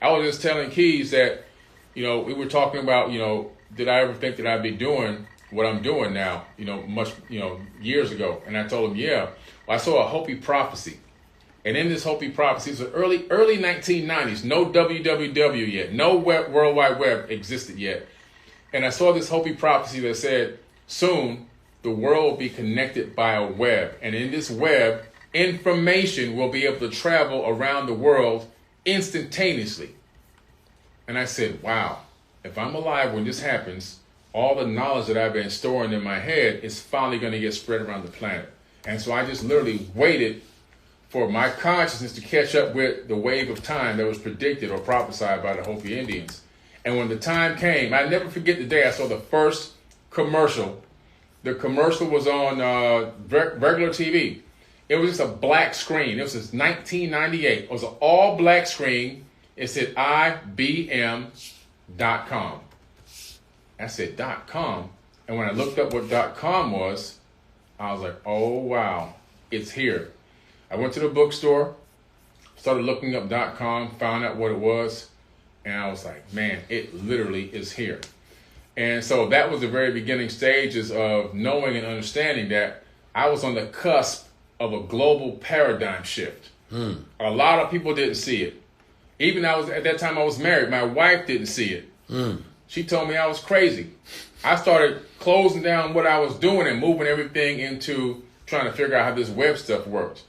I was just telling Keys that, we were talking about, did I ever think that I'd be doing what I'm doing now, years ago. And I told him, yeah. Well, I saw a Hopi prophecy. And in this Hopi prophecy, it was early 1990s, no WWW yet, no World Wide Web existed yet. And I saw this Hopi prophecy that said, soon the world will be connected by a web. And in this web, information will be able to travel around the world instantaneously. And I said, wow, if I'm alive when this happens, all the knowledge that I've been storing in my head is finally going to get spread around the planet. And so I just literally waited for my consciousness to catch up with the wave of time that was predicted or prophesied by the Hopi Indians. And when the time came, I never forget the day I saw the first commercial. The commercial was on regular TV. It was just a black screen. It was just 1998. It was an all black screen. It said IBM.com. I said .com. And when I looked up what .com was, I was like, oh, wow, it's here. I went to the bookstore, started looking up .com, found out what it was, and I was like, man, it literally is here. And so that was the very beginning stages of knowing and understanding that I was on the cusp of a global paradigm shift. A lot of people didn't see it. Even at that time I was married, my wife didn't see it. She told me I was crazy. I started closing down what I was doing and moving everything into trying to figure out how this web stuff worked.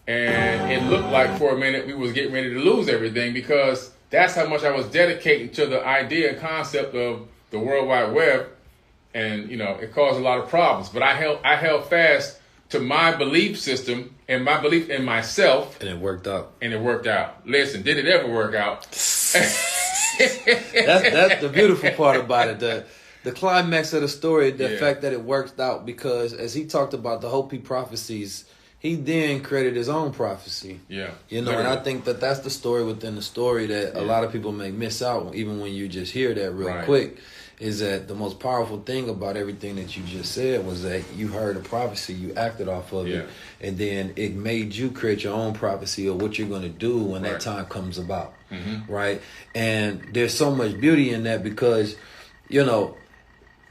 And it looked like for a minute we was getting ready to lose everything because that's how much I was dedicating to the idea and concept of the World Wide Web. And, it caused a lot of problems. But I held fast to my belief system and my belief in myself. And it worked out. Listen, did it ever work out? That's the beautiful part about it. The climax of the story, the fact that it worked out, because as he talked about the Hopi prophecies, he then created his own prophecy. Yeah. And I think that that's the story within the story that a lot of people may miss out, even when you just hear that real quick, is that the most powerful thing about everything that you just said was that you heard a prophecy, you acted off of it, and then it made you create your own prophecy of what you're going to do when that time comes about. Right? And there's so much beauty in that because,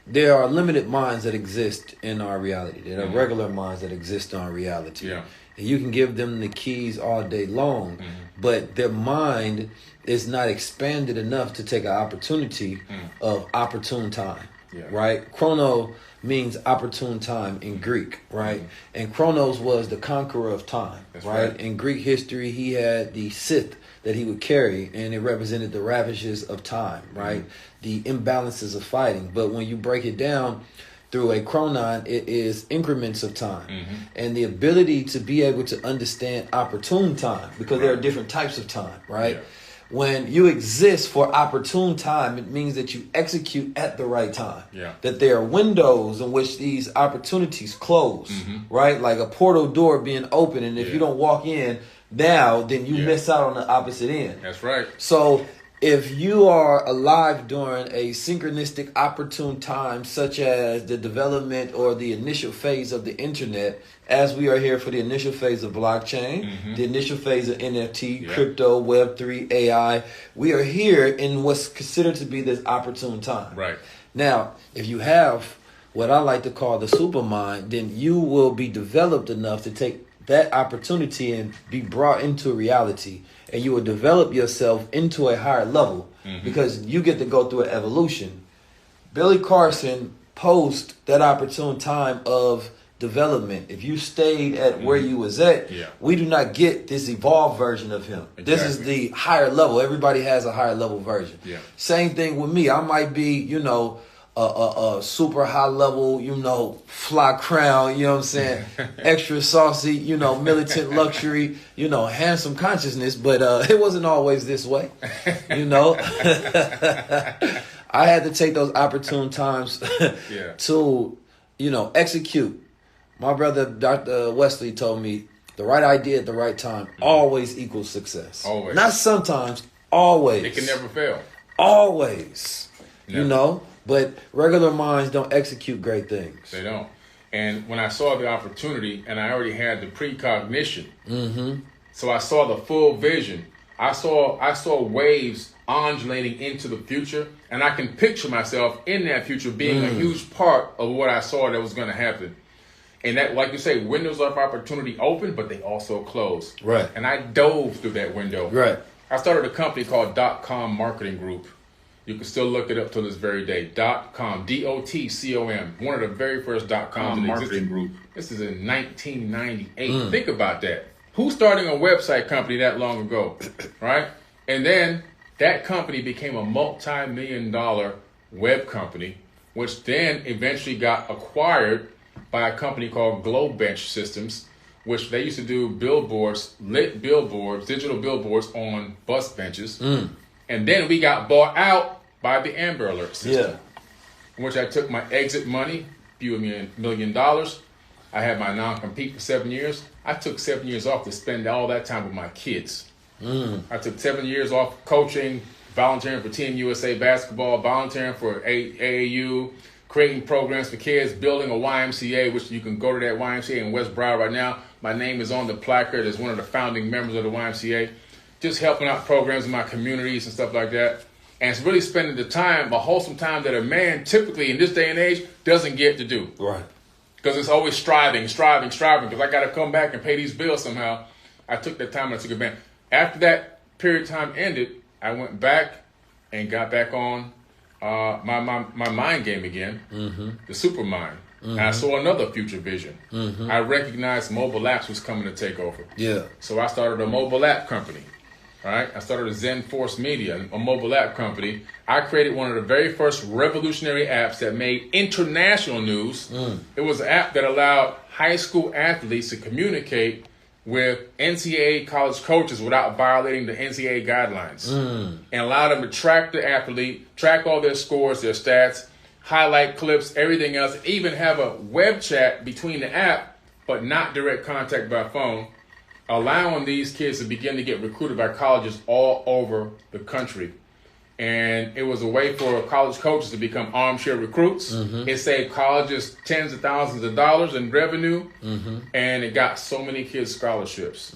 there are limited minds that exist in our reality. There are regular minds that exist in our reality. Yeah. And you can give them the keys all day long, but their mind is not expanded enough to take an opportunity of opportune time. Right? Chrono means opportune time in Greek, right? And Chronos was the conqueror of time. That's right? In Greek history, he had the Sith that he would carry, and it represented the ravages of time, right? The imbalances of fighting. But when you break it down through a chronon, it is increments of time. And the ability to be able to understand opportune time, because there are different types of time, right? When you exist for opportune time, it means that you execute at the right time. That there are windows in which these opportunities close, right? Like a portal door being open, and if you don't walk in now, then you miss out on the opposite end. That's right. So if you are alive during a synchronistic opportune time, such as the development or the initial phase of the internet, as we are here for the initial phase of blockchain, the initial phase of NFT, crypto, Web3, AI, we are here in what's considered to be this opportune time. Right. Now, if you have what I like to call the supermind, then you will be developed enough to take that opportunity and be brought into reality, and you will develop yourself into a higher level because you get to go through an evolution. Billy Carson post that opportune time of development. If you stayed at where you was at, we do not get this evolved version of him. This is the higher level. Everybody has a higher level version. Same thing with me. I might be, a super high level, fly crown, what I'm saying? Extra saucy, militant luxury, handsome consciousness, but it wasn't always this way, I had to take those opportune times to, execute. My brother, Dr. Wesley, told me the right idea at the right time always equals success. Always. Not sometimes, always. It can never fail. Always. Never. But regular minds don't execute great things. They don't. And when I saw the opportunity, and I already had the precognition, so I saw the full vision I saw waves undulating into the future, and I can picture myself in that future being a huge part of what I saw that was going to happen. And that, like you say, windows of opportunity open, but they also close. Right. And I dove through that window. Right. I started a company called .com Marketing Group. You can still look it up till this very day. .com, DOTCOM, one of the very first .coms marketing group. This is in 1998. Think about that. Who's starting a website company that long ago, right? And then that company became a multi-million-dollar web company, which then eventually got acquired by a company called Globebench Systems, which they used to do billboards, lit billboards, digital billboards on bus benches. And then we got bought out by the Amber Alert system, in which I took my exit money, few $1 million. I had my non-compete for 7 years. I took 7 years off to spend all that time with my kids. I took 7 years off coaching, volunteering for Team USA basketball, volunteering for AAU, creating programs for kids, building a YMCA, which you can go to that YMCA in West Broward right now. My name is on the placard as one of the founding members of the YMCA. Just helping out programs in my communities and stuff like that. And it's really spending the time, a wholesome time that a man typically in this day and age doesn't get to do. Right. Because it's always striving, because I got to come back and pay these bills somehow. I took that time and I took advantage. After that period of time ended, I went back and got back on my mind game again, the super mind. And I saw another future vision. I recognized mobile apps was coming to take over. Yeah. So I started a mobile app company. Right? I started a Zen Force Media, a mobile app company. I created one of the very first revolutionary apps that made international news. It was an app that allowed high school athletes to communicate with NCAA college coaches without violating the NCAA guidelines, and allowed them to track the athlete, track all their scores, their stats, highlight clips, everything else, even have a web chat between the app, but not direct contact by phone, allowing these kids to begin to get recruited by colleges all over the country. And it was a way for college coaches to become armchair recruits. It saved colleges tens of thousands of dollars in revenue, and it got so many kids scholarships.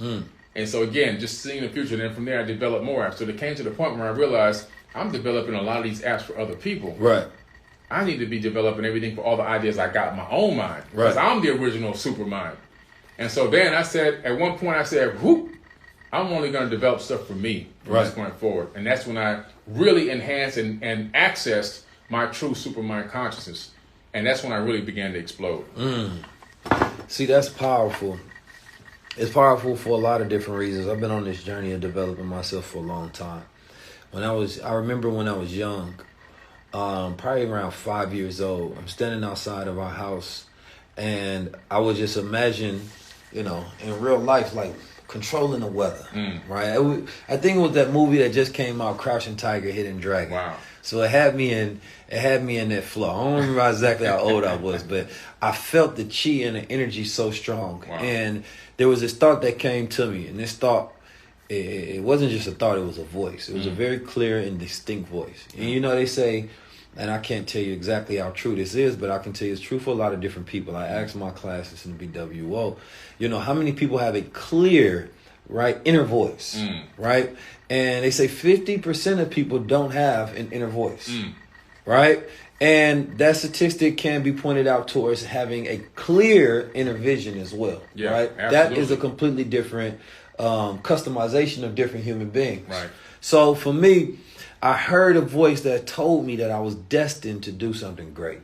And so again, just seeing the future, and then from there I developed more apps. So it came to the point where I realized I'm developing a lot of these apps for other people. Right. I need to be developing everything for all the ideas I got in my own mind. Because I'm the original super mind. And so then I said, at one point I said, whoop, I'm only going to develop stuff for me from this point forward. And that's when I really enhanced and accessed my true supermind consciousness. And that's when I really began to explode. See, that's powerful. It's powerful for a lot of different reasons. I've been on this journey of developing myself for a long time. I remember when I was young, probably around 5 years old, I'm standing outside of our house, and I would just imagine, in real life, like controlling the weather, right? I think it was that movie that just came out, Crouching Tiger, Hidden Dragon. Wow. So it had me in that flow. I don't remember exactly how old I was, but I felt the chi and the energy so strong. Wow. And there was this thought that came to me, and this thought, it wasn't just a thought, it was a voice. It was a very clear and distinct voice. And they say, and I can't tell you exactly how true this is, but I can tell you it's true for a lot of different people. I asked my classes in the BWO, how many people have a clear, right, inner voice, right? And they say 50% of people don't have an inner voice, right? And that statistic can be pointed out towards having a clear inner vision as well, right? Absolutely. That is a completely different customization of different human beings. Right. So for me, I heard a voice that told me that I was destined to do something great,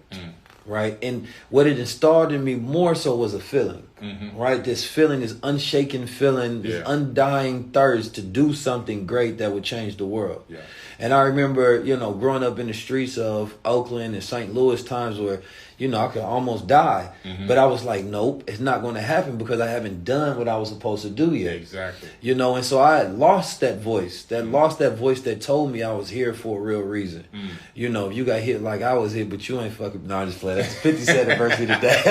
right? And what it installed in me more so was a feeling, right? This feeling, this unshaken feeling, this undying thirst to do something great that would change the world. Yeah. And I remember, growing up in the streets of Oakland and St. Louis, times where, I could almost die. But I was like, nope, it's not going to happen because I haven't done what I was supposed to do yet. Exactly. And so I had lost that voice, that told me I was here for a real reason. If you got hit like I was hit, but you ain't fucking, no, I'm just playing. That's the 50th anniversary today.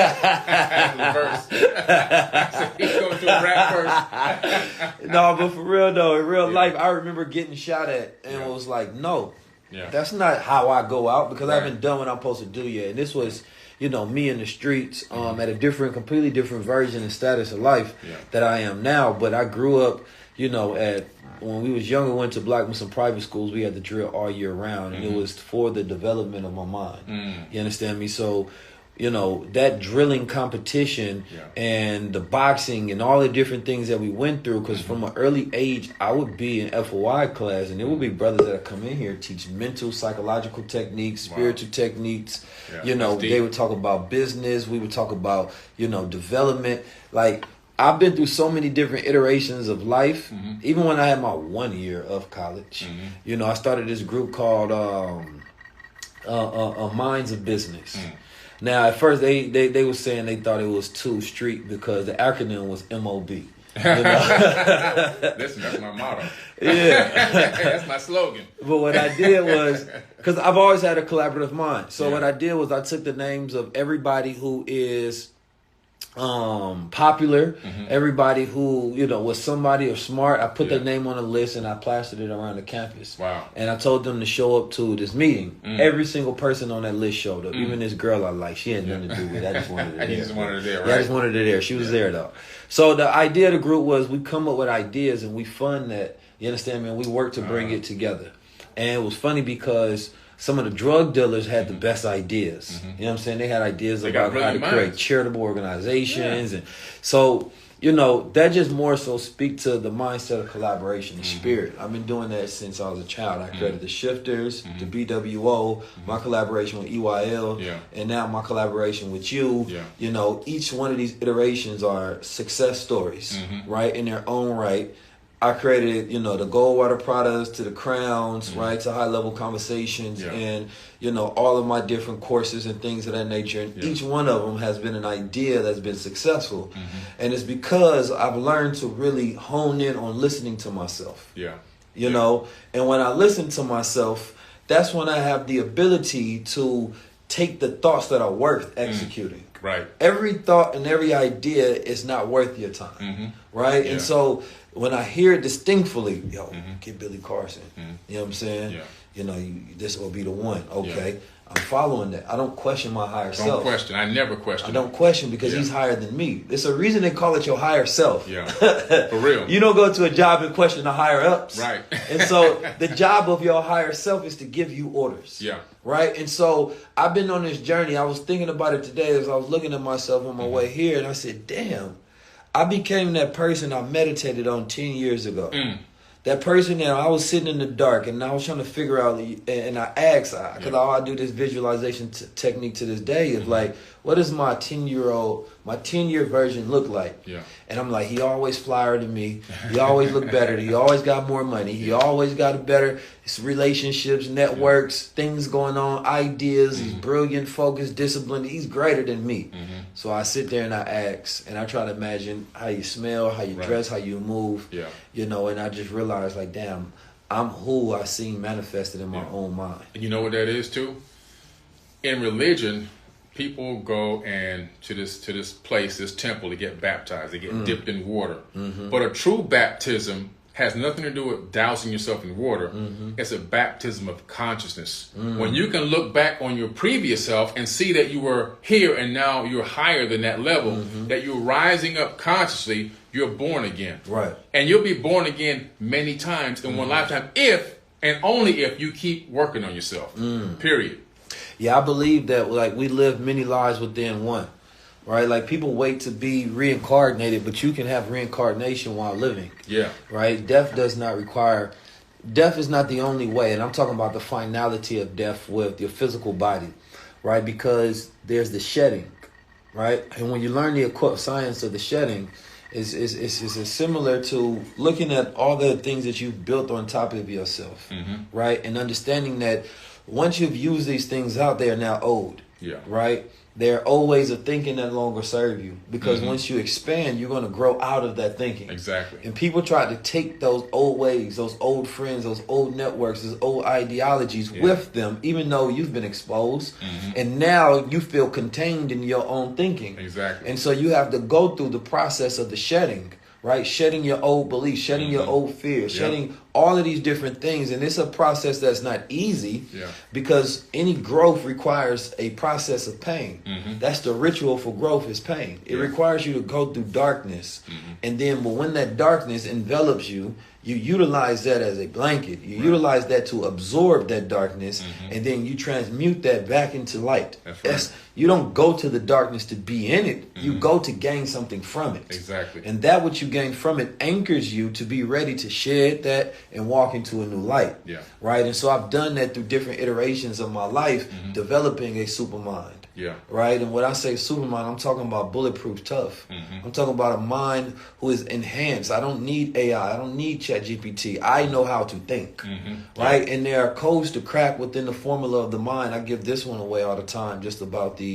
He's going to a rap first. No, but for real though, in real life, I remember getting shot at and it was like, no, that's not how I go out because I haven't done what I'm supposed to do yet. And this was, me in the streets at a completely different version and status of life that I am now. But I grew up you know, when we was younger, went to Black Muslim private schools, we had to drill all year round, and it was for the development of my mind. You understand me? So, you know, that drilling competition and the boxing and all the different things that we went through, because from an early age, I would be in FOI class, and there would be brothers that come in here, teach mental, psychological techniques, spiritual techniques. You know, they would talk about business. We would talk about, you know, development. Like, I've been through so many different iterations of life. Even when I had my 1 year of college, you know, I started this group called Minds of Business. Now, at first, they were saying they thought it was too street because the acronym was MOB. You know? Listen, that's my motto. Yeah. That's my slogan. But what I did was, because I've always had a collaborative mind. So what I did was I took the names of everybody who is popular, everybody who, you know, was somebody or smart. I put their name on a list and I plastered it around the campus. Wow. And I told them to show up to this meeting. Every single person on that list showed up. Even this girl I like, she had nothing to do with it. I just wanted her there. You just wanted her there, right? Yeah, I just wanted her there. She was there though. So the idea of the group was we come up with ideas and we fund that. You understand, man? We work to bring it together. And it was funny because some of the drug dealers had the best ideas. You know what I'm saying? They had ideas about how to create charitable organizations. And so, you know, that just more so speak to the mindset of collaboration, the spirit. I've been doing that since I was a child. I created the Shifters, the BWO, my collaboration with EYL, and now my collaboration with you. You know, each one of these iterations are success stories, right, in their own right. I created, you know, the Goldwater products to the crowns, right, to high level conversations and, you know, all of my different courses and things of that nature. And each one of them has been an idea that's been successful. And it's because I've learned to really hone in on listening to myself. You know, and when I listen to myself, that's when I have the ability to take the thoughts that are worth executing. Right. Every thought and every idea is not worth your time. Right. And so when I hear it distinctly, get Billy Carson. You know what I'm saying? You know, this will be the one. Okay. I'm following that. I don't question my higher self. Don't question. I never question. I don't question because he's higher than me. There's a reason they call it your higher self. For real. You don't go to a job and question the higher ups. Right. And so the job of your higher self is to give you orders. Right. And so I've been on this journey. I was thinking about it today as I was looking at myself on my way here, and I said, damn, I became that person I meditated on 10 years ago. That person that I was sitting in the dark and I was trying to figure out, and I asked, because I do this visualization technique to this day, is like, what does my 10-year version look like? And I'm like, he always flyer than me. He always look better. He always got more money. He always got a better relationships, networks, things going on, ideas. He's brilliant, focused, disciplined. He's greater than me. So I sit there and I ask, and I try to imagine how you smell, how you dress, how you move. You know, and I just realized, like, damn, I'm who I seen manifested in my own mind. And you know what that is too? In religion, people go and to this place, this temple, to get baptized. They get dipped in water. But a true baptism has nothing to do with dousing yourself in water. It's a baptism of consciousness. When you can look back on your previous self and see that you were here and now you're higher than that level, that you're rising up consciously, you're born again. Right. And you'll be born again many times in one lifetime if and only if you keep working on yourself. Period. Yeah, I believe that, like, we live many lives within one, right? Like, people wait to be reincarnated, but you can have reincarnation while living. Right? Death is not the only way, and I'm talking about the finality of death with your physical body, right? Because there's the shedding, right? And when you learn the occult science of the shedding, it's similar to looking at all the things that you've built on top of yourself, right? And understanding that once you've used these things out, they are now old. Right? They're old ways of thinking that no longer serve you. Because once you expand, you're going to grow out of that thinking. Exactly. And people try to take those old ways, those old friends, those old networks, those old ideologies with them, even though you've been exposed. And now you feel contained in your own thinking. Exactly. And so you have to go through the process of the shedding, right? Shedding your old beliefs, shedding your old fears, shedding all of these different things. And it's a process that's not easy because any growth requires a process of pain. That's the ritual for growth is pain. It requires you to go through darkness. And then when that darkness envelops you, you utilize that as a blanket. You utilize that to absorb that darkness, and then you transmute that back into light. That's right. You don't go to the darkness to be in it. You go to gain something from it. Exactly. And that what you gain from it anchors you to be ready to shed that and walk into a new light. Yeah. Right? And so I've done that through different iterations of my life, developing a supermind. Yeah. Right? And when I say supermind, I'm talking about bulletproof tough. I'm talking about a mind who is enhanced. I don't need AI. I don't need ChatGPT. I know how to think. Right? And there are codes to crack within the formula of the mind. I give this one away all the time, just about the,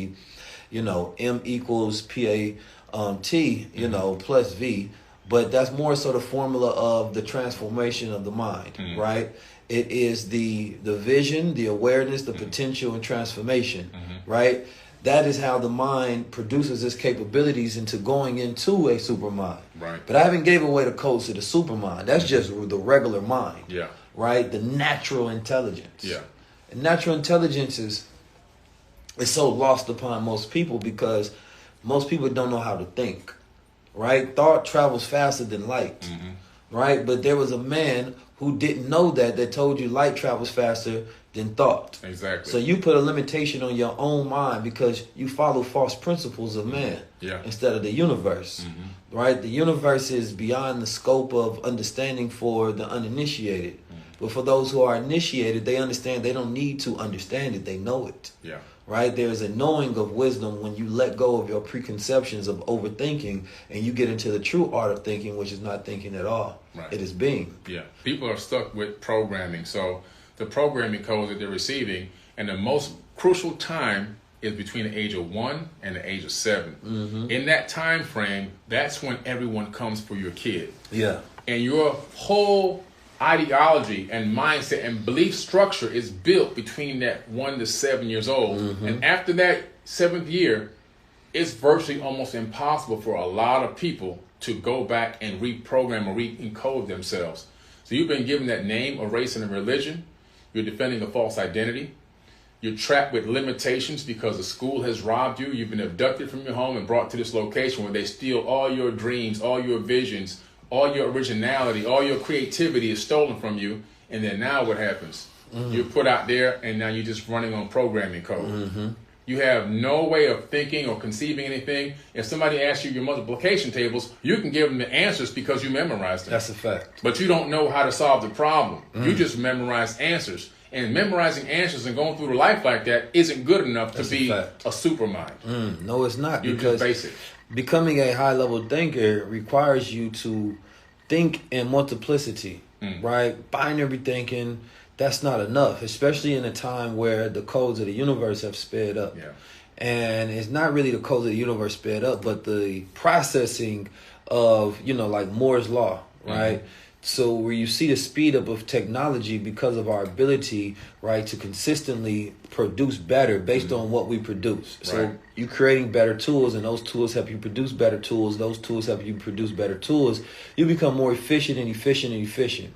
M equals PAT, plus V. But that's more so the formula of the transformation of the mind, right? It is the vision, the awareness, the potential, and transformation, right? That is how the mind produces its capabilities into going into a supermind. Right. But I haven't gave away the codes to the supermind. That's just the regular mind. Yeah. Right? The natural intelligence. Yeah. And natural intelligence is so lost upon most people because most people don't know how to think. Right? Thought travels faster than light. Right? But there was a man who didn't know that told you light travels faster than thought. Exactly. So you put a limitation on your own mind because you follow false principles of man instead of the universe. Right? The universe is beyond the scope of understanding for the uninitiated. But for those who are initiated, they understand they don't need to understand it. They know it. Yeah. Right? There's a knowing of wisdom when you let go of your preconceptions of overthinking and you get into the true art of thinking, which is not thinking at all. Right. It is being. Yeah. People are stuck with programming. So the programming codes that they're receiving, and the most crucial time is between the age of 1 and the age of 7. In that time frame, that's when everyone comes for your kid. Yeah. And your whole ideology and mindset and belief structure is built between that 1 to 7 years old. And after that 7th year, it's virtually almost impossible for a lot of people to go back and reprogram or re-encode themselves. So you've been given that name, a race, and a religion. You're defending a false identity. You're trapped with limitations because the school has robbed you. You've been abducted from your home and brought to this location where they steal all your dreams, all your visions, all your originality, all your creativity is stolen from you. And then now what happens? You're put out there and now you're just running on programming code. You have no way of thinking or conceiving anything. If somebody asks you your multiplication tables, you can give them the answers because you memorized them. That's a fact. But you don't know how to solve the problem. You just memorize answers. And memorizing answers and going through life like that isn't good enough to be a supermind. No, it's not. You're because just basic. Becoming a high-level thinker requires you to think in multiplicity, right? Binary thinking, that's not enough, especially in a time where the codes of the universe have sped up. Yeah. And it's not really the codes of the universe sped up, but the processing of, like Moore's Law, right? So where you see the speed up of technology because of our ability, right, to consistently produce better based on what we produce. So you're creating better tools, and those tools help you produce better tools. Those tools help you produce better tools. You become more efficient and efficient and efficient.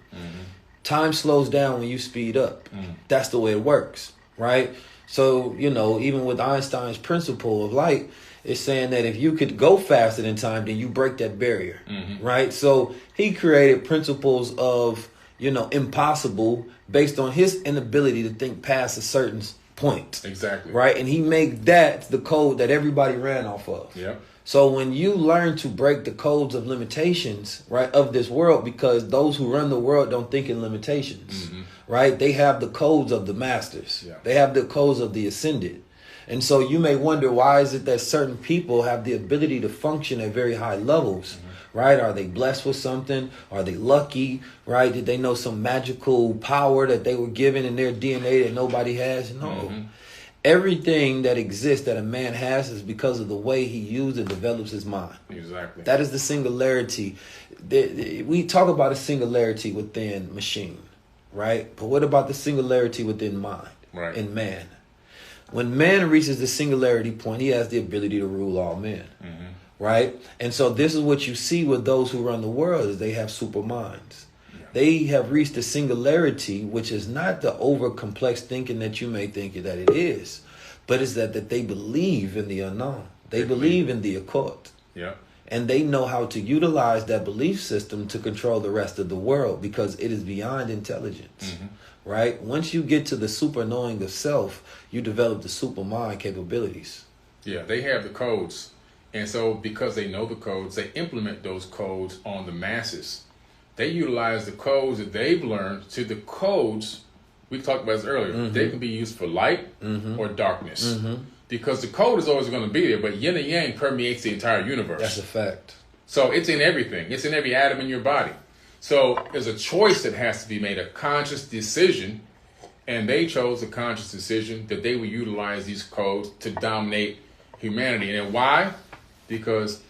Time slows down when you speed up. That's the way it works, right? So, even with Einstein's principle of light, it's saying that if you could go faster than time, then you break that barrier, right? So he created principles of, impossible based on his inability to think past a certain point. Exactly. Right? And he made that the code that everybody ran off of. Yeah. So when you learn to break the codes of limitations, right, of this world, because those who run the world don't think in limitations, right? They have the codes of the masters. Yeah. They have the codes of the ascended. And so you may wonder, why is it that certain people have the ability to function at very high levels, right? Are they blessed with something? Are they lucky, right? Did they know some magical power that they were given in their DNA that nobody has? No. Everything that exists that a man has is because of the way he uses and develops his mind. Exactly. That is the singularity. We talk about a singularity within machine, right? But what about the singularity within mind, in man? When man reaches the singularity point, he has the ability to rule all men. right? And so this is what you see with those who run the world is they have super minds. Yeah. They have reached a singularity, which is not the over complex thinking that you may think that it is, but it's that they believe in the unknown. They believe in the occult. Yeah. And they know how to utilize that belief system to control the rest of the world because it is beyond intelligence, right? Once you get to the super knowing of self, you develop the super mind capabilities. Yeah, they have the codes. And so because they know the codes, they implement those codes on the masses. They utilize the codes that they've learned to the codes, we talked about this earlier, they can be used for light or darkness. Because the code is always going to be there, but yin and yang permeates the entire universe. That's a fact. So it's in everything. It's in every atom in your body. So there's a choice that has to be made, a conscious decision. And they chose a conscious decision that they would utilize these codes to dominate humanity. And why? Because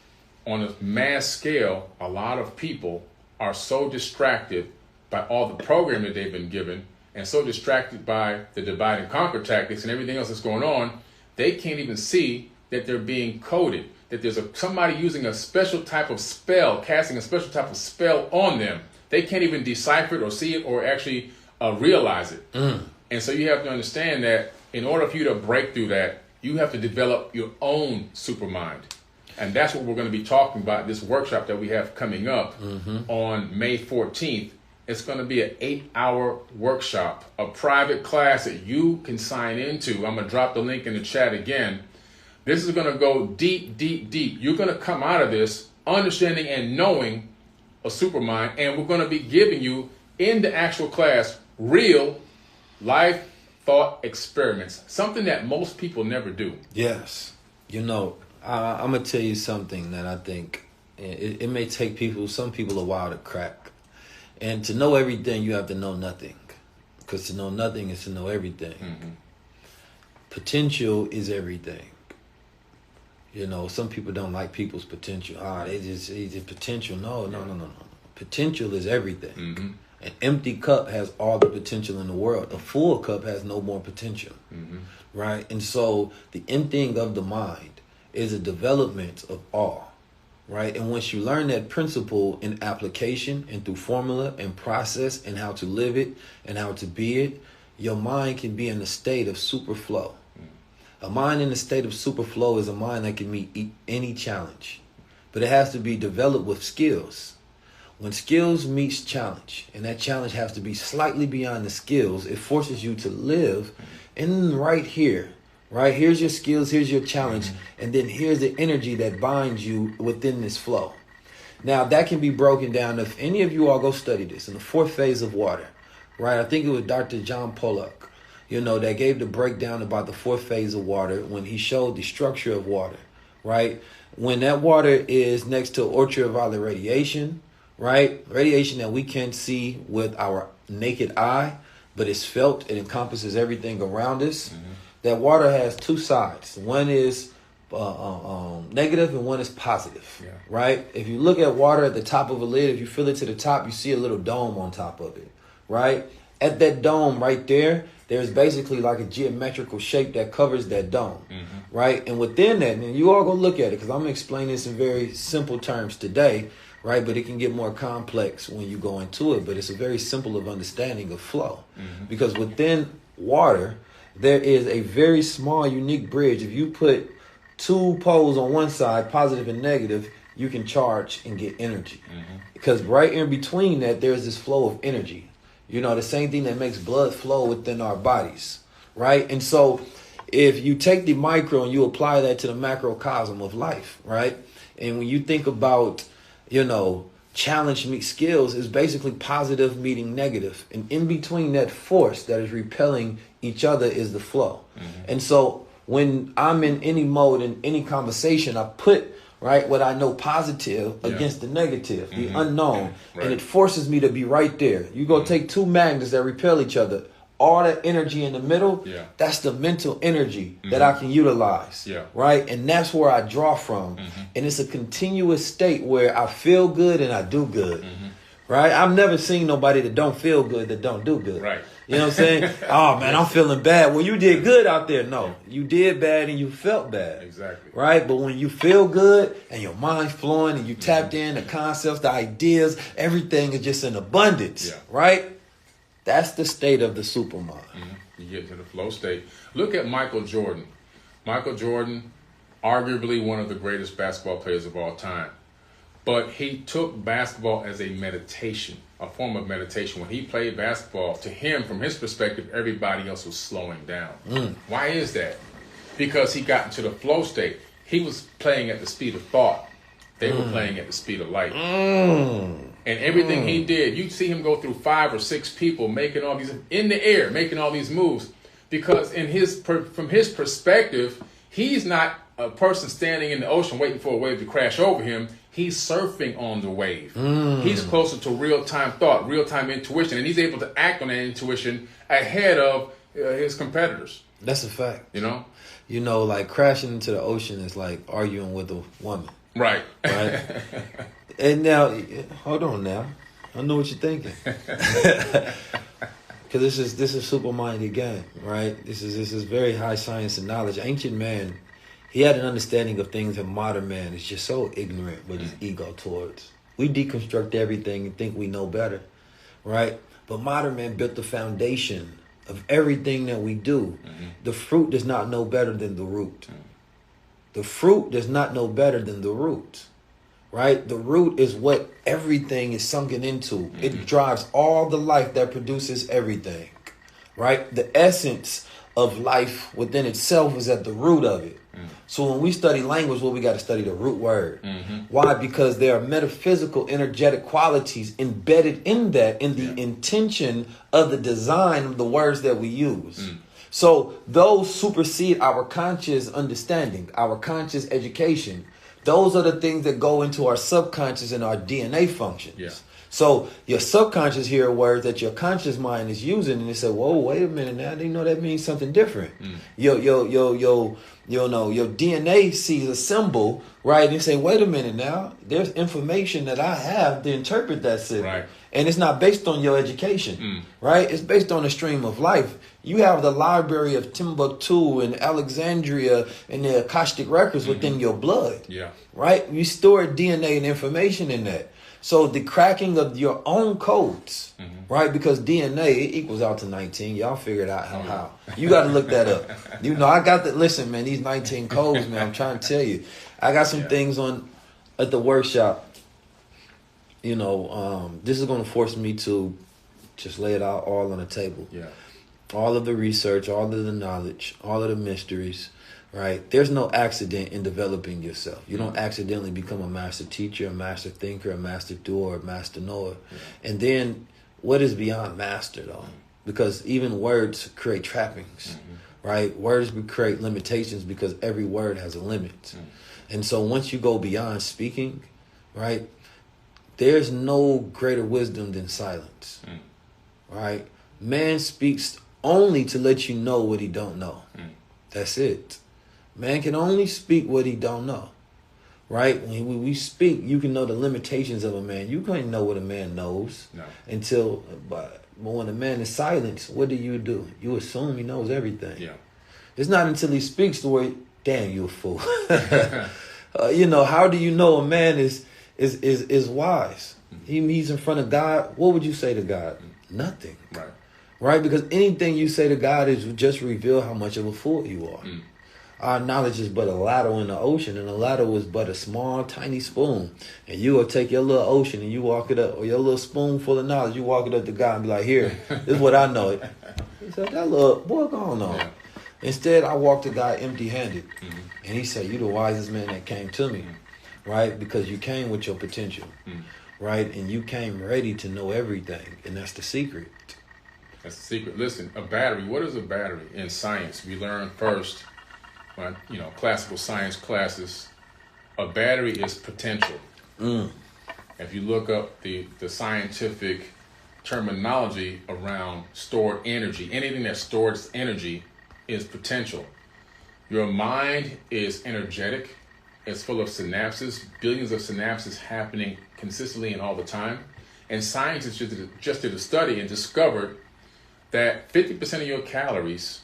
on a mass scale, a lot of people are so distracted by all the programming that they've been given and so distracted by the divide and conquer tactics and everything else that's going on, they can't even see that they're being coded, that there's somebody using a special type of spell, casting a special type of spell on them. They can't even decipher it or see it or actually realize it. And so you have to understand that in order for you to break through that, you have to develop your own supermind. And that's what we're going to be talking about, this workshop that we have coming up on May 14th. It's going to be an 8-hour workshop, a private class that you can sign into. I'm going to drop the link in the chat again. This is going to go deep, deep, deep. You're going to come out of this understanding and knowing a supermind, and we're going to be giving you, in the actual class, real life thought experiments, something that most people never do. Yes. You know, I'm going to tell you something that I think it may take some people a while to crack. And to know everything, you have to know nothing. Because to know nothing is to know everything. Potential is everything. You know, some people don't like people's potential. It's potential. No. Potential is everything. An empty cup has all the potential in the world. A full cup has no more potential. Right? And so the emptying of the mind is a development of all. Right? And once you learn that principle in application and through formula and process and how to live it and how to be it, your mind can be in a state of super flow. A mind in a state of super flow is a mind that can meet any challenge. But it has to be developed with skills. When skills meets challenge, and that challenge has to be slightly beyond the skills, it forces you to live in right here. Right? Here's your skills, here's your challenge, and then here's the energy that binds you within this flow. Now, that can be broken down. If any of you all go study this in the 4th phase of water, right? I think it was Dr. John Pollock, that gave the breakdown about the 4th phase of water when he showed the structure of water, right? When that water is next to ultraviolet radiation, right? Radiation that we can't see with our naked eye, but it's felt, it encompasses everything around us. That water has two sides. One is negative and one is positive, right? If you look at water at the top of a lid, if you fill it to the top, you see a little dome on top of it, right? At that dome right there, there's basically like a geometrical shape that covers that dome, right? And within that, and you all go look at it, because I'm going to explain this in very simple terms today, right? But it can get more complex when you go into it, but it's a very simple of understanding of flow. Because within water, there is a very small, unique bridge. If you put two poles on one side, positive and negative, you can charge and get energy. Because right in between that, there's this flow of energy. The same thing that makes blood flow within our bodies, right? And so if you take the micro and you apply that to the macrocosm of life, right? And when you think about, challenge meets skills, is basically positive meeting negative. And in between that force that is repelling each other is the flow. And so when I'm in any mode, in any conversation, I put what I know positive against the negative, the unknown, and it forces me to be right there. You go take two magnets that repel each other, all that energy in the middle, that's the mental energy that I can utilize, right? And that's where I draw from. And it's a continuous state where I feel good and I do good, right? I've never seen nobody that don't feel good that don't do good. You know what I'm saying? Oh man, I'm feeling bad. Well, you did good out there. No, you did bad and you felt bad. Exactly. Right? But when you feel good and your mind's flowing and you tapped in the concepts, the ideas, everything is just in abundance. Yeah. Right? That's the state of the supermind. You get to the flow state. Look at Michael Jordan. Michael Jordan, arguably one of the greatest basketball players of all time. But he took basketball as a meditation, a form of meditation. When he played basketball, to him, from his perspective, everybody else was slowing down. Why is that? Because he got into the flow state. He was playing at the speed of thought. They were playing at the speed of light. And everything he did, you'd see him go through 5 or 6 people making all these, in the air, making all these moves. Because from his perspective, he's not a person standing in the ocean waiting for a wave to crash over him. He's surfing on the wave. He's closer to real-time thought, real-time intuition, and he's able to act on that intuition ahead of his competitors. That's a fact. You know? You know, like crashing into the ocean is like arguing with a woman. Right. Right. And now, hold on now. I know what you're thinking. Because this is super-minded game, right? This is very high science and knowledge. Ancient man, he had an understanding of things that modern man is just so ignorant with his ego towards. We deconstruct everything and think we know better, right? But modern man built the foundation of everything that we do. The fruit does not know better than the root. The fruit does not know better than the root, right? The root is what everything is sunken into. It drives all the life that produces everything, right? The essence of life within itself is at the root of it. So when we study language, well, we got to study the root word. Why? Because there are metaphysical, energetic qualities embedded in that, in the intention of the design of the words that we use. So those supersede our conscious understanding, our conscious education. Those are the things that go into our subconscious and our DNA functions. Yeah. So your subconscious hear words that your conscious mind is using, and they say, "Whoa, wait a minute! Now they know that means something different." Your DNA sees a symbol, right? And you say, "Wait a minute! Now there's information that I have to interpret that symbol." Right. And it's not based on your education, right? It's based on a stream of life. You have the library of Timbuktu and Alexandria and the Akashic records within your blood, right? You store DNA and information in that. So the cracking of your own codes, right? Because DNA, it equals out to 19. Y'all figured out how. You got to look that up. You know, I got to, listen, man, these 19 codes, man, I'm trying to tell you. I got some things on at the workshop. You know, this is going to force me to just lay it out all on the table. All of the research, all of the knowledge, all of the mysteries, right? There's no accident in developing yourself. You don't accidentally become a master teacher, a master thinker, a master doer, a master knower. And then what is beyond master, though? Because even words create trappings, right? Words create limitations because every word has a limit. And so once you go beyond speaking, right, there's no greater wisdom than silence, right? Man speaks only to let you know what he don't know. That's it. Man can only speak what he don't know, right? When we speak, you can know the limitations of a man. You can't know what a man knows until, but when a man is silent, what do? You assume he knows everything. It's not until he speaks to where, damn, you a fool. You know, how do you know a man is wise? He's in front of God. What would you say to God? Nothing. Right? Because anything you say to God is just reveal how much of a fool you are. Our knowledge is but a ladle in the ocean, and a ladle was but a small, tiny spoon. And you will take your little ocean and you walk it up, or your little spoon full of knowledge, you walk it up to God and be like, here, this is what I know. He said, that little boy going on. Instead, I walked to God empty-handed. And he said, you the wisest man that came to me. Right? Because you came with your potential. Right? And you came ready to know everything. And that's the secret. That's the secret. Listen, a battery. What is a battery? In science, we learn first, classical science classes, a battery is potential. If you look up the scientific terminology around stored energy, anything that stores energy is potential. Your mind is energetic. It's full of synapses, billions of synapses happening consistently and all the time. And scientists just did a study and discovered that 50% of your calories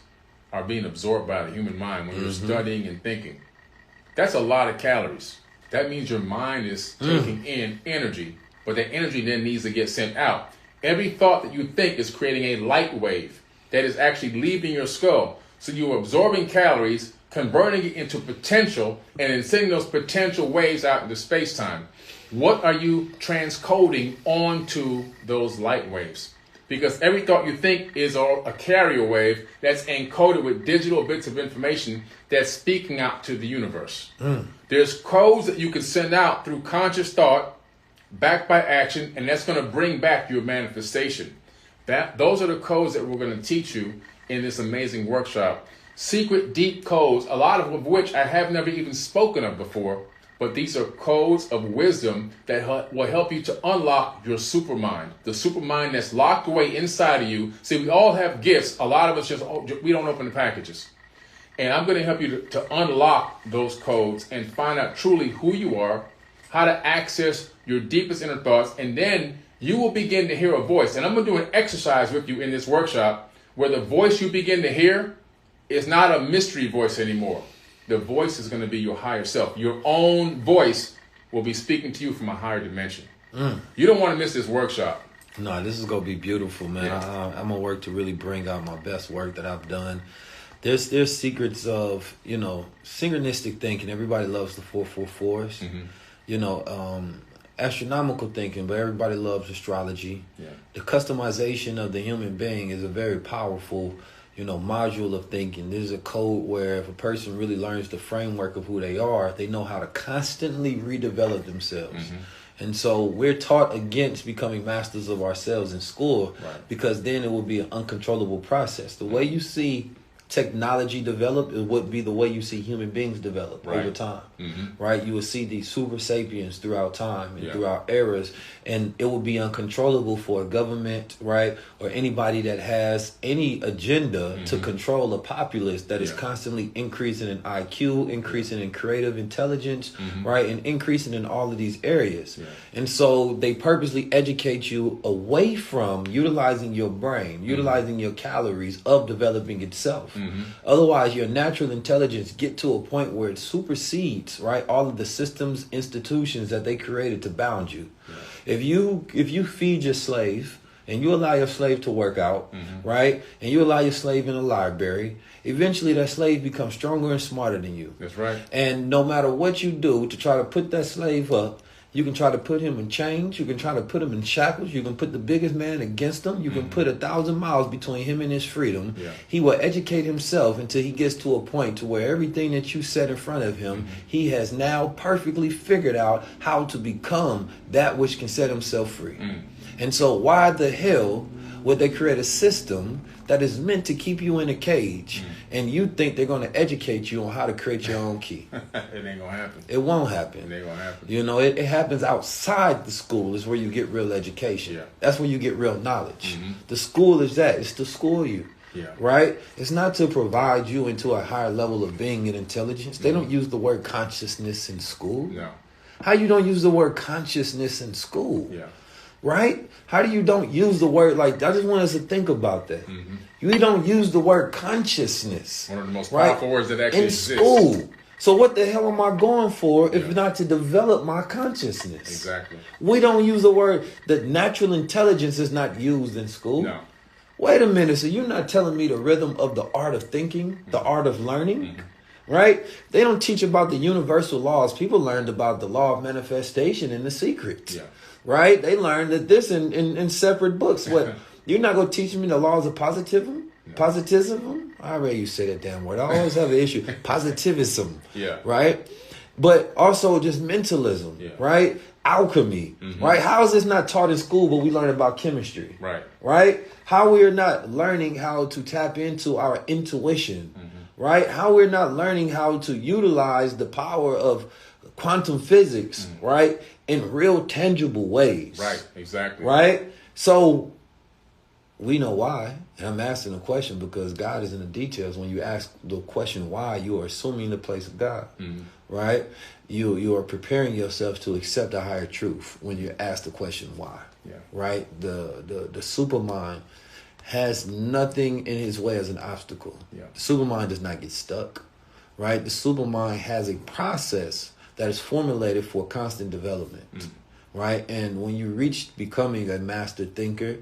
are being absorbed by the human mind when you're studying and thinking. That's a lot of calories. That means your mind is taking in energy, but that energy then needs to get sent out. Every thought that you think is creating a light wave that is actually leaving your skull. So you're absorbing calories, converting it into potential, and then sending those potential waves out into space-time. What are you transcoding onto those light waves? Because every thought you think is a carrier wave that's encoded with digital bits of information that's speaking out to the universe. There's codes that you can send out through conscious thought, backed by action, and that's going to bring back your manifestation. Those are the codes that we're going to teach you in this amazing workshop. Secret, deep codes, a lot of which I have never even spoken of before, but these are codes of wisdom that will help you to unlock your supermind, the supermind that's locked away inside of you. See, we all have gifts. A lot of us we don't open the packages. And I'm going to help you to unlock those codes and find out truly who you are, how to access your deepest inner thoughts, and then you will begin to hear a voice. And I'm going to do an exercise with you in this workshop where the voice you begin to hear is not a mystery voice anymore. The voice is going to be your higher self. Your own voice will be speaking to you from a higher dimension. You don't want to miss this workshop. No, this is going to be beautiful, man. Yeah. I'm going to work to really bring out my best work that I've done. There's secrets of, synchronistic thinking. Everybody loves the 444s. Astronomical thinking, but everybody loves astrology. Yeah. The customization of the human being is a very powerful module of thinking. There's a code where if a person really learns the framework of who they are, they know how to constantly redevelop themselves. And so we're taught against becoming masters of ourselves in school, because then it will be an uncontrollable process. The way you see technology develop, it would be the way you see human beings develop over time. Right? You will see these super sapiens throughout time and throughout eras, and it will be uncontrollable for a government, right, or anybody that has any agenda to control a populace that is constantly increasing in IQ, increasing in creative intelligence, right, and increasing in all of these areas. And so they purposely educate you away from utilizing your brain, utilizing your calories of developing itself. Otherwise, your natural intelligence get to a point where it supersedes, right, all of the systems, institutions that they created to bound you. If you feed your slave and you allow your slave to work out, right, and you allow your slave in a library, eventually that slave becomes stronger and smarter than you. That's right. And no matter what you do to try to put that slave up, you can try to put him in chains. You can try to put him in shackles. You can put the biggest man against him. You can put 1,000 miles between him and his freedom. He will educate himself until he gets to a point to where everything that you set in front of him, he has now perfectly figured out how to become that which can set himself free. And so why the hell would they create a system that is meant to keep you in a cage and you think they're going to educate you on how to create your own key? It ain't going to happen. It won't happen. It ain't going to happen. It happens outside the school is where you get real education. That's where you get real knowledge. The school is that. It's to school you. Right? It's not to provide you into a higher level of being and intelligence. They don't use the word consciousness in school. No. How you don't use the word consciousness in school? Right? How do you don't use the word, I just want us to think about that. You don't use the word consciousness. One of the most powerful words that actually exists. In school. So what the hell am I going for if not to develop my consciousness? Exactly. We don't use the word, that natural intelligence is not used in school. No. Wait a minute, so you're not telling me the rhythm of the art of thinking, the art of learning? Right? They don't teach about the universal laws. People learned about the law of manifestation and the secrets. Right? They learned that this in separate books. What? You're not going to teach me the laws of positivism? No. Positivism? I already you say that damn word. I always have an issue. Positivism. Right? But also just mentalism. Right? Alchemy. Right? How is this not taught in school, but we learn about chemistry? Right? How we are not learning how to tap into our intuition. Right? How we're not learning how to utilize the power of quantum physics, right, in real tangible ways. Right, exactly. Right? So we know why. And I'm asking the question because God is in the details. When you ask the question why, you are assuming the place of God. Right? You are preparing yourself to accept a higher truth when you ask the question why. Right? The supermind has nothing in his way as an obstacle. Yeah. The supermind does not get stuck, right? The supermind has a process that is formulated for constant development, right? And when you reach becoming a master thinker,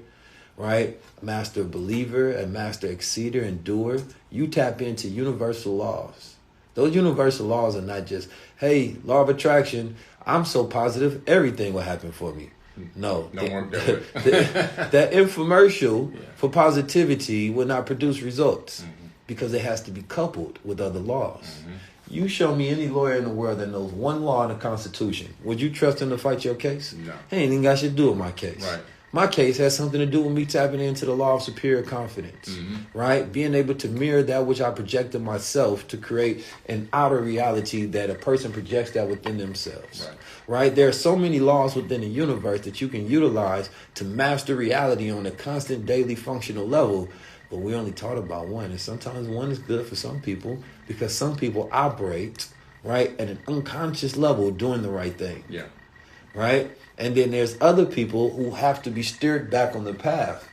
right, a master believer, a master exceeder and doer, you tap into universal laws. Those universal laws are not just, hey, law of attraction, I'm so positive everything will happen for me. No, that infomercial for positivity will not produce results because it has to be coupled with other laws. You show me any lawyer in the world that knows one law in the Constitution. Would you trust him to fight your case? No. He ain't even got shit to do with my case. Right. My case has something to do with me tapping into the law of superior confidence, right? Being able to mirror that which I projected myself to create an outer reality that a person projects that within themselves, right? There are so many laws within the universe that you can utilize to master reality on a constant daily functional level, but we only taught about one. And sometimes one is good for some people because some people operate, right, at an unconscious level doing the right thing. Yeah. Right? And then there's other people who have to be steered back on the path.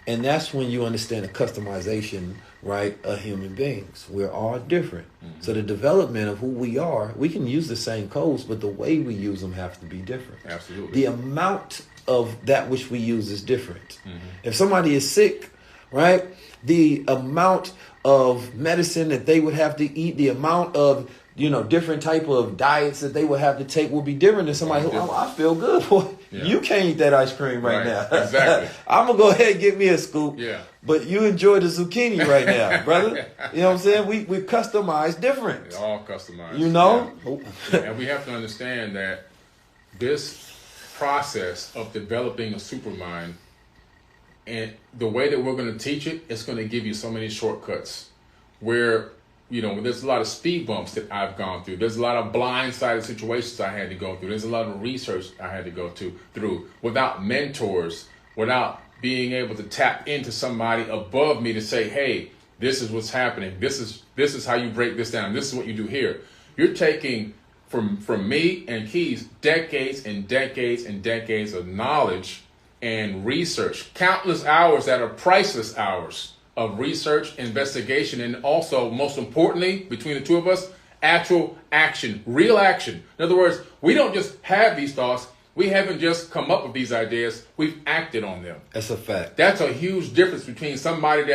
And that's when you understand the customization, right, of human beings. We're all different. So the development of who we are, we can use the same codes, but the way we use them have to be different. Absolutely. The amount of that which we use is different. If somebody is sick, right, the amount of medicine that they would have to eat, the amount of different type of diets that they would have to take will be different than somebody who, I feel good. Boy, you can't eat that ice cream right now. Exactly. I'm going to go ahead and get me a scoop. Yeah. But you enjoy the zucchini right now, brother. You know what I'm saying? We customize different. It's all customized. Yeah. And we have to understand that this process of developing a supermind and the way that we're going to teach it, it's going to give you so many shortcuts where there's a lot of speed bumps that I've gone through. There's a lot of blindsided situations I had to go through. There's a lot of research I had to go through without mentors, without being able to tap into somebody above me to say, hey, this is what's happening. This is how you break this down. This is what you do here. You're taking from me and Keys decades and decades and decades of knowledge and research, countless hours that are priceless hours of research, investigation, and also, most importantly, between the two of us, actual action, real action. In other words, we don't just have these thoughts. We haven't just come up with these ideas. We've acted on them. That's a fact. That's a huge difference between somebody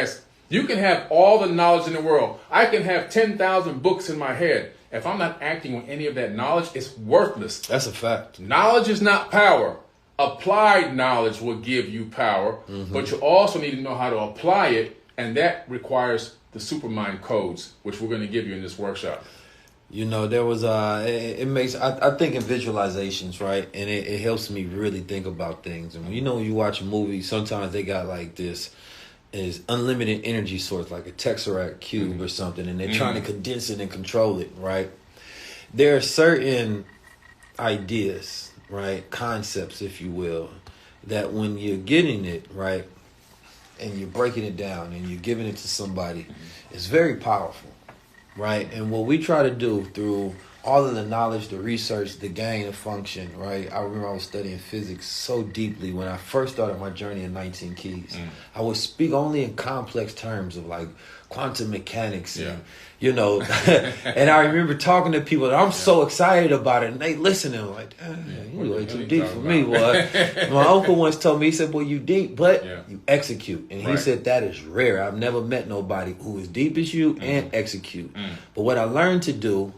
you can have all the knowledge in the world. I can have 10,000 books in my head. If I'm not acting on any of that knowledge, it's worthless. That's a fact. Knowledge is not power. Applied knowledge will give you power, but you also need to know how to apply it. And that requires the supermind codes, which we're going to give you in this workshop. There was it makes I think in visualizations, right, and it helps me really think about things. And when you watch a movie, sometimes they got like this is unlimited energy source, like a tesseract cube or something, and they're trying to condense it and control it, right? There are certain ideas, right, concepts, if you will, that when you're getting it right, and you're breaking it down and you're giving it to somebody, it's very powerful, right? And what we try to do through all of the knowledge, the research, the gain of function, right? I remember I was studying physics so deeply when I first started my journey in 19 Keys. I would speak only in complex terms of like quantum mechanics and, and I remember talking to people that I'm so excited about it and they listening like, you way too deep for me, boy. My uncle once told me, he said, boy, you deep, but you execute. And he said that is rare. I've never met nobody who is deep as you and execute. But what I learned to do,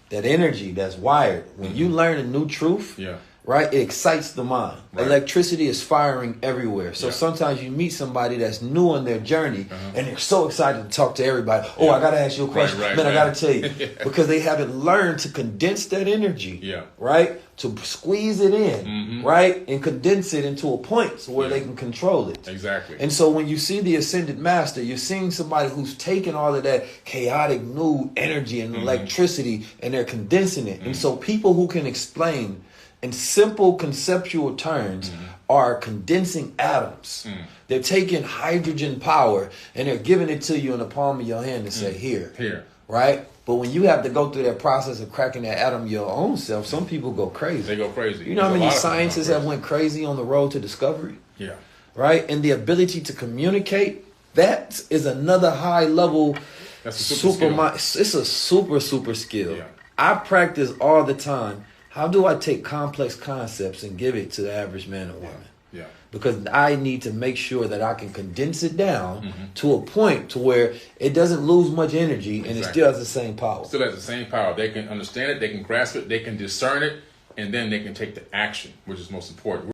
that energy that's wired, when you learn a new truth, right, it excites the mind. Right. Electricity is firing everywhere. So sometimes you meet somebody that's new on their journey and they're so excited to talk to everybody. Oh, I got to ask you a question. I got to tell you. Because they haven't learned to condense that energy, right, to squeeze it in, right, and condense it into a point so where they can control it. Exactly. And so when you see the Ascended Master, you're seeing somebody who's taking all of that chaotic new energy and electricity and they're condensing it. And so people who can explain in simple conceptual terms are condensing atoms. They're taking hydrogen power and they're giving it to you in the palm of your hand and say, here. Right? But when you have to go through that process of cracking that atom your own self, some people go crazy. They go crazy. You know how many scientists have went crazy on the road to discovery? Yeah. right? And the ability to communicate, that is another high level. That's a super skill. It's a super skill. Yeah. I practice all the time. How do I take complex concepts and give it to the average man or woman? Yeah. Because I need to make sure that I can condense it down to a point to where it doesn't lose much energy and it still has the same power. Still has the same power. They can understand it, they can grasp it, they can discern it, and then they can take the action, which is most important.